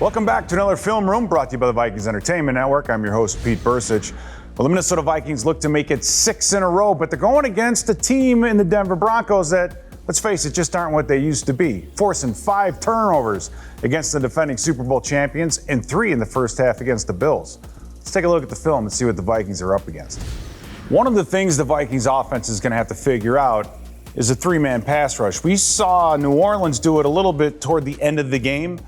Welcome back to another Film Room brought to you by the Vikings Entertainment Network. I'm your host, Pete Bercich. Well, the Minnesota Vikings look to make it 6 in a row, but they're going against a team in the Denver Broncos that, let's face it, just aren't what they used to be, forcing 5 turnovers against the defending Super Bowl champions and 3 in the first half against the Bills. Let's take a look at the film and see what the Vikings are up against. One of the things the Vikings offense is going to have to figure out is a 3-man pass rush. We saw New Orleans do it a little bit toward the end of the game.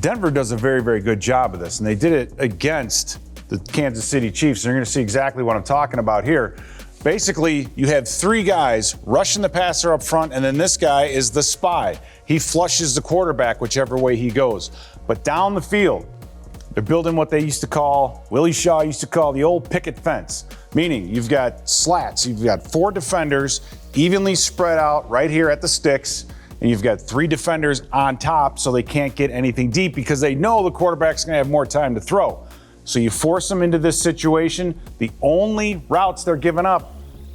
Denver does a very, very good job of this, and they did it against the Kansas City Chiefs. You're going to see exactly what I'm talking about here. Basically, you have 3 guys rushing the passer up front, and then this guy is the spy. He flushes the quarterback whichever way he goes. But down the field, they're building what they used to call, Willie Shaw used to call the old picket fence, meaning you've got slats. You've got 4 defenders evenly spread out right here at the sticks, and you've got 3 defenders on top so they can't get anything deep because they know the quarterback's going to have more time to throw. So you force them into this situation. The only routes they're giving up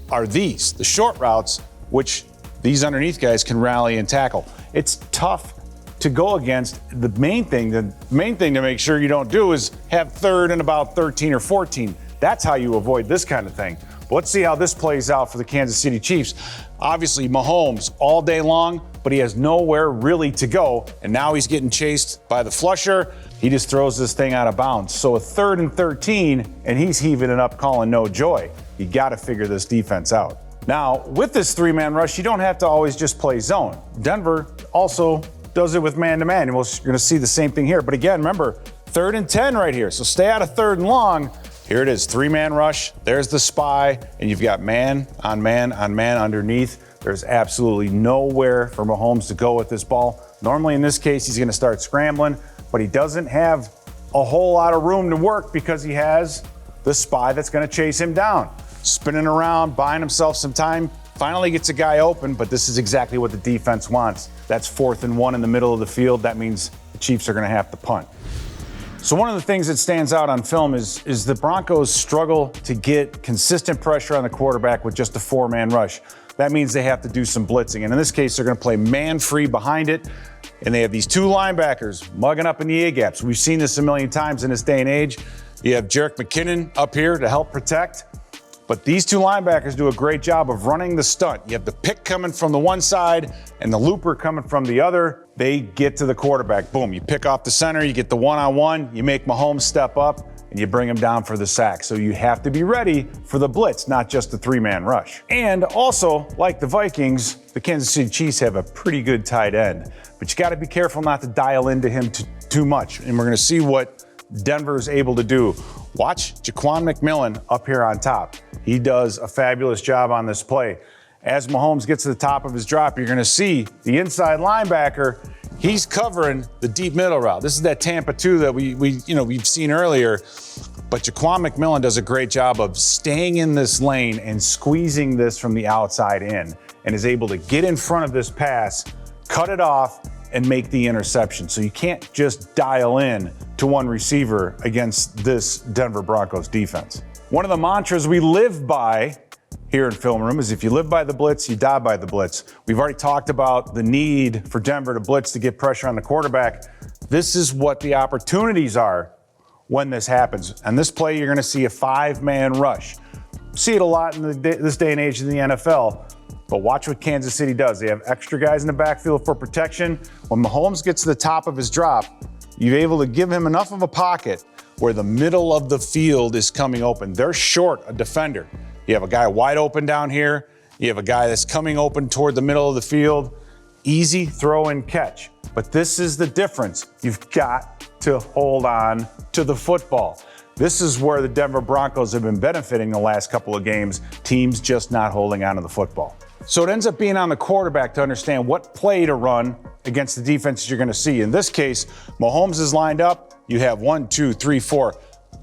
are these, the short routes, which these underneath guys can rally and tackle. It's tough to go against. The main thing to make sure you don't do is have 3rd and about 13 or 14. That's how you avoid this kind of thing. But let's see how this plays out for the Kansas City Chiefs. Obviously, Mahomes all day long, but he has nowhere really to go. And now he's getting chased by the flusher. He just throws this thing out of bounds. So a 3rd and 13, and he's heaving it up, calling no joy. You got to figure this defense out. Now, with this 3-man rush, you don't have to always just play zone. Denver also does it with man-to-man, and we're going to see the same thing here. But again, remember, 3rd and 10 right here. So stay out of 3rd and long. Here it is, 3-man rush. There's the spy, and you've got man on man on man underneath. There's absolutely nowhere for Mahomes to go with this ball. Normally, in this case, he's going to start scrambling, but he doesn't have a whole lot of room to work because he has the spy that's going to chase him down. Spinning around, buying himself some time, finally gets a guy open, but this is exactly what the defense wants. That's 4th and 1 in the middle of the field. That means the Chiefs are going to have to punt. So one of the things that stands out on film is the Broncos struggle to get consistent pressure on the quarterback with just a 4-man rush. That means they have to do some blitzing. And in this case, they're going to play man-free behind it. And they have these 2 linebackers mugging up in the A-gaps. We've seen this a million times in this day and age. You have Jerick McKinnon up here to help protect. But these 2 linebackers do a great job of running the stunt. You have the pick coming from the one side and the looper coming from the other. They get to the quarterback. Boom, you pick off the center, you get the one-on-one, you make Mahomes step up, and you bring him down for the sack. So you have to be ready for the blitz, not just the 3-man rush. And also, like the Vikings, the Kansas City Chiefs have a pretty good tight end. But you got to be careful not to dial into him too much. And we're going to see what Denver is able to do. Watch Jaquan McMillan up here on top. He does a fabulous job on this play. As Mahomes gets to the top of his drop, you're going to see the inside linebacker. He's covering the deep middle route. This is that Tampa 2 that we've seen earlier. But Jaquan McMillan does a great job of staying in this lane and squeezing this from the outside in, and is able to get in front of this pass, cut it off, and make the interception. So you can't just dial in to one receiver against this Denver Broncos defense. One of the mantras we live by here in Film Room is if you live by the blitz, you die by the blitz. We've already talked about the need for Denver to blitz to get pressure on the quarterback. This is what the opportunities are when this happens. And this play, you're going to see a 5-man rush. See it a lot in this day and age in the NFL. But watch what Kansas City does. They have extra guys in the backfield for protection. When Mahomes gets to the top of his drop, you're able to give him enough of a pocket where the middle of the field is coming open. They're short a defender. You have a guy wide open down here. You have a guy that's coming open toward the middle of the field. Easy throw and catch. But this is the difference. You've got to hold on to the football. This is where the Denver Broncos have been benefiting the last couple of games. Teams just not holding on to the football. So it ends up being on the quarterback to understand what play to run against the defenses you're going to see. In this case, Mahomes is lined up. You have 1, 2, 3, 4,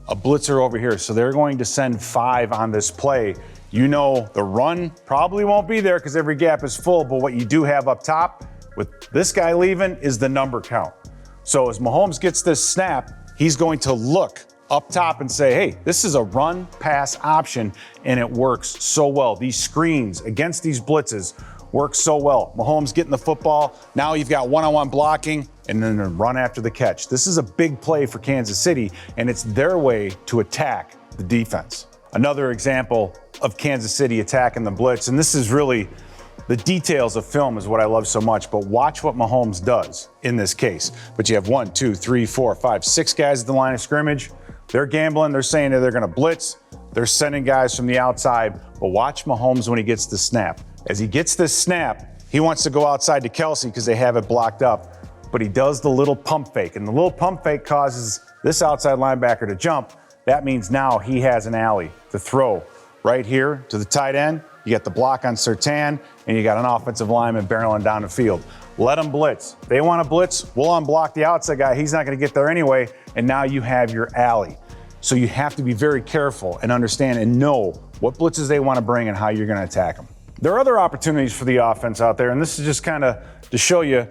a blitzer over here. So they're going to send 5 on this play. You know the run probably won't be there because every gap is full, but what you do have up top with this guy leaving is the number count. So as Mahomes gets this snap, he's going to look up top and say, hey, this is a run pass option, and it works so well. These screens against these blitzes works so well. Mahomes getting the football. Now you've got one-on-one blocking and then a run after the catch. This is a big play for Kansas City, and it's their way to attack the defense. Another example of Kansas City attacking the blitz, and this is really the details of film is what I love so much, but watch what Mahomes does in this case. But you have 1, 2, 3, 4, 5, 6 guys at the line of scrimmage. They're gambling. They're saying that they're going to blitz. They're sending guys from the outside. But watch Mahomes when he gets the snap. As he gets this snap, he wants to go outside to Kelsey because they have it blocked up. But he does the little pump fake. And the little pump fake causes this outside linebacker to jump. That means now he has an alley to throw right here to the tight end. You got the block on Surtain, and you got an offensive lineman barreling down the field. Let them blitz. If they want to blitz, we'll unblock the outside guy. He's not going to get there anyway, and now you have your alley. So you have to be very careful and understand and know what blitzes they want to bring and how you're going to attack them. There are other opportunities for the offense out there, and this is just kind of to show you,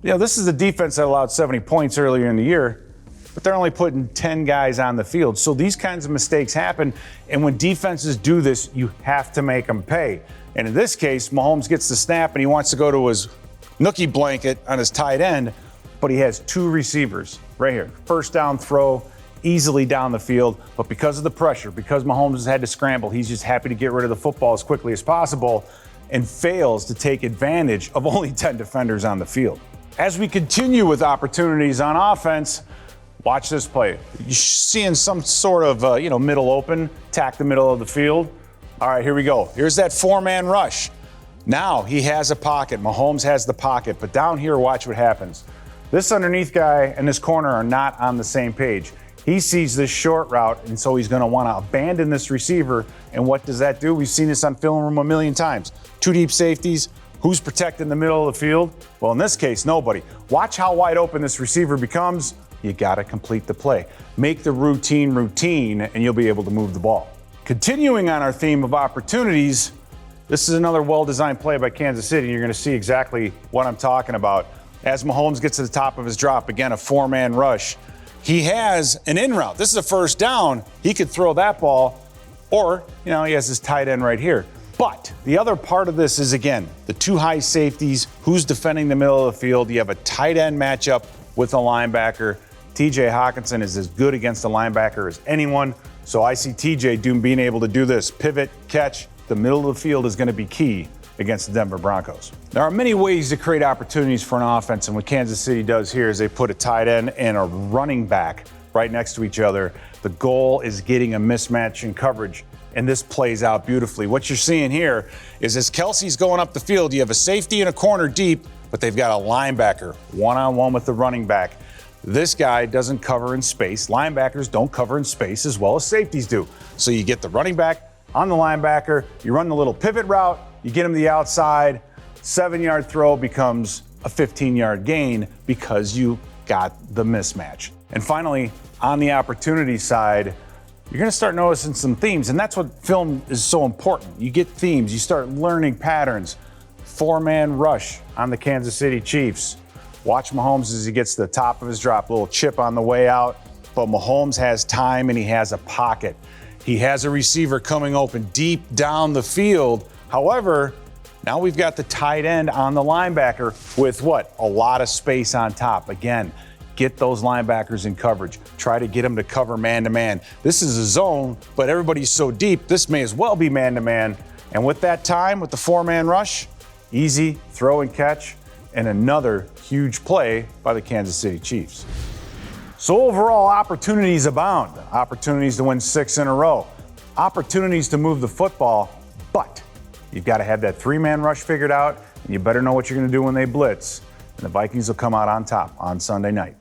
this is the defense that allowed 70 points earlier in the year, but they're only putting 10 guys on the field. So these kinds of mistakes happen, and when defenses do this, you have to make them pay. And in this case, Mahomes gets the snap, and he wants to go to his nookie blanket on his tight end, but he has 2 receivers right here. First down throw, easily down the field, but because of the pressure, because Mahomes has had to scramble, he's just happy to get rid of the football as quickly as possible and fails to take advantage of only 10 defenders on the field. As we continue with opportunities on offense, watch this play. You're seeing some sort of, middle open, attack the middle of the field. All right, here we go. Here's that 4-man rush. Now he has a pocket. Mahomes has the pocket, but down here, watch what happens. This underneath guy and this corner are not on the same page. He sees this short route, and so he's going to want to abandon this receiver. And what does that do? We've seen this on film room a million times. 2 deep safeties. Who's protecting the middle of the field? Well, in this case, nobody. Watch how wide open this receiver becomes. You got to complete the play. Make the routine, and you'll be able to move the ball. Continuing on our theme of opportunities, this is another well-designed play by Kansas City. You're going to see exactly what I'm talking about. As Mahomes gets to the top of his drop, again, a 4-man rush. He has an in route. This is a first down. He could throw that ball, or, he has his tight end right here. But the other part of this is, again, the 2 high safeties. Who's defending the middle of the field? You have a tight end matchup with a linebacker. TJ Hawkinson is as good against a linebacker as anyone. So I see TJ being able to do this. Pivot, catch. The middle of the field is going to be key against the Denver Broncos. There are many ways to create opportunities for an offense, and what Kansas City does here is they put a tight end and a running back right next to each other. The goal is getting a mismatch in coverage, and this plays out beautifully. What you're seeing here is as Kelsey's going up the field, you have a safety and a corner deep, but they've got a linebacker one-on-one with the running back. This guy doesn't cover in space. Linebackers don't cover in space as well as safeties do. So you get the running back on the linebacker, you run the little pivot route, you get him to the outside, 7-yard throw becomes a 15-yard gain because you got the mismatch. And finally, on the opportunity side, you're going to start noticing some themes, and that's what film is so important. You get themes, you start learning patterns. 4-man rush on the Kansas City Chiefs. Watch Mahomes as he gets to the top of his drop, little chip on the way out, but Mahomes has time and he has a pocket. He has a receiver coming open deep down the field. However, now we've got the tight end on the linebacker with what? A lot of space on top. Again, get those linebackers in coverage. Try to get them to cover man-to-man. This is a zone, but everybody's so deep, this may as well be man-to-man. And with that time, with the 4-man rush, easy throw and catch, and another huge play by the Kansas City Chiefs. So overall, opportunities abound. Opportunities to win 6 in a row. Opportunities to move the football, but you've got to have that 3-man rush figured out, and you better know what you're going to do when they blitz. And the Vikings will come out on top on Sunday night.